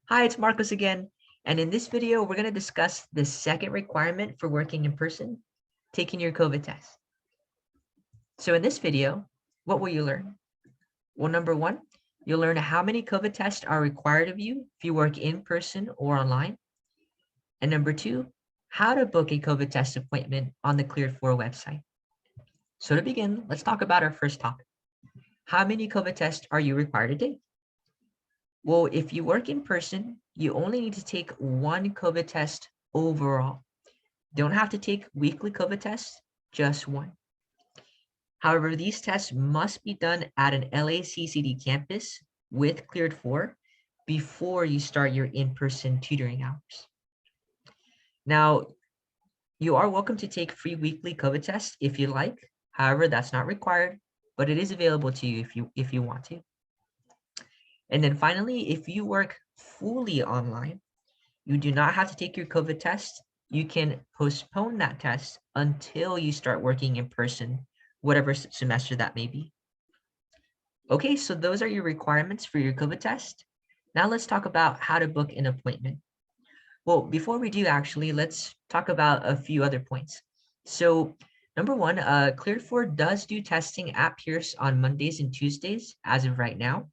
Hi, it's Marcos again. And in this video, we're going to discuss the second requirement for working in person, taking your COVID test. So in this video, what will you learn? Well, number one, you'll learn how many COVID tests are required of you if you work in person or online. And number two, how to book a COVID test appointment on the Cleared4 website. So to begin, let's talk about our first topic. How many COVID tests are you required to take? Well, if you work in person, you only need to take one COVID test overall. Don't have to take weekly COVID tests, just one. However, these tests must be done at an LACCD campus with Cleared4 before you start your in-person tutoring hours. Now, you are welcome to take free weekly COVID tests if you like. However, that's not required, but it is available to you if you want to. And then finally, if you work fully online, you do not have to take your COVID test. You can postpone that test until you start working in person, whatever semester that may be. Okay, so those are your requirements for your COVID test. Now let's talk about how to book an appointment. Well, before we do actually, let's talk about a few other points. So number one, Cleared4 does do testing at Pierce on Mondays and Tuesdays as of right now.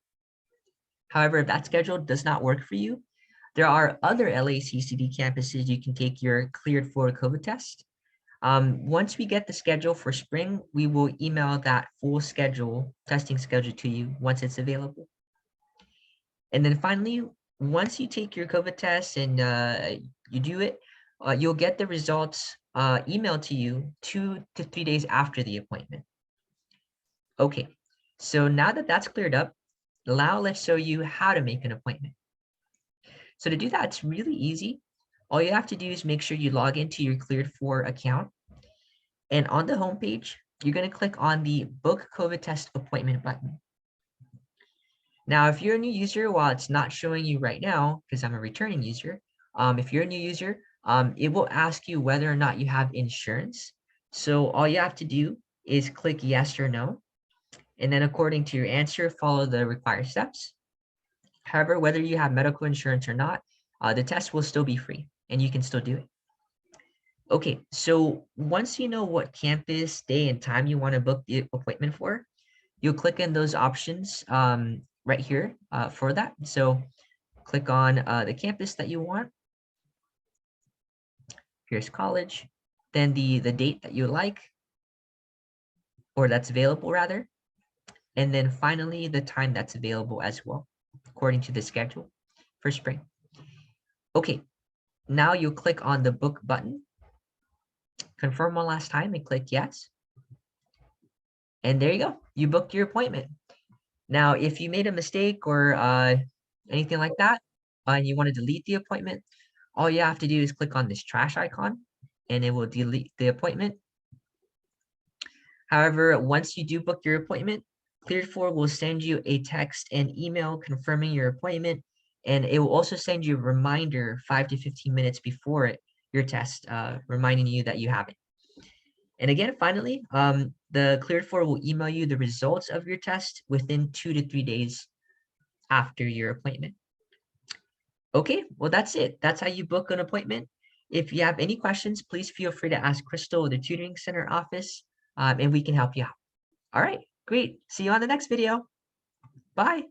However, if that schedule does not work for you, there are other LACCD campuses you can take your Cleared4 COVID test. Once we get the schedule for spring, we will email that full testing schedule to you once it's available. And then finally, once you take your COVID test and you do it, you'll get the results emailed to you 2 to 3 days after the appointment. Okay, so now that that's cleared up, now let's show you how to make an appointment. So to do that, it's really easy. All you have to do is make sure you log into your Cleared4 account. And on the homepage, you're going to click on the Book COVID Test Appointment button. Now, if you're a new user, while it's not showing you right now, because I'm a returning user, if you're a new user, it will ask you whether or not you have insurance. So all you have to do is click yes or no. And then according to your answer, follow the required steps. However, whether you have medical insurance or not, the test will still be free and you can still do it. Okay, so once you know what campus, day, and time you want to book the appointment for, you'll click in those options right here for that. So click on the campus that you want. Here's college, then the date that you like, or that's available rather, and then finally the time that's available as well, according to the schedule for spring. Okay, now you'll click on the book button, confirm one last time and click yes. And there you go, you booked your appointment. Now, if you made a mistake or anything like that, and you want to delete the appointment, all you have to do is click on this trash icon and it will delete the appointment. However, once you do book your appointment, Cleared4 will send you a text and email confirming your appointment, and it will also send you a reminder 5 to 15 minutes before your test, reminding you that you have it. And again, finally, the Cleared4 will email you the results of your test within 2 to 3 days after your appointment. Okay, well, that's it. That's how you book an appointment. If you have any questions, please feel free to ask Crystal or the Tutoring Center office, and we can help you out. All right, great. See you on the next video. Bye.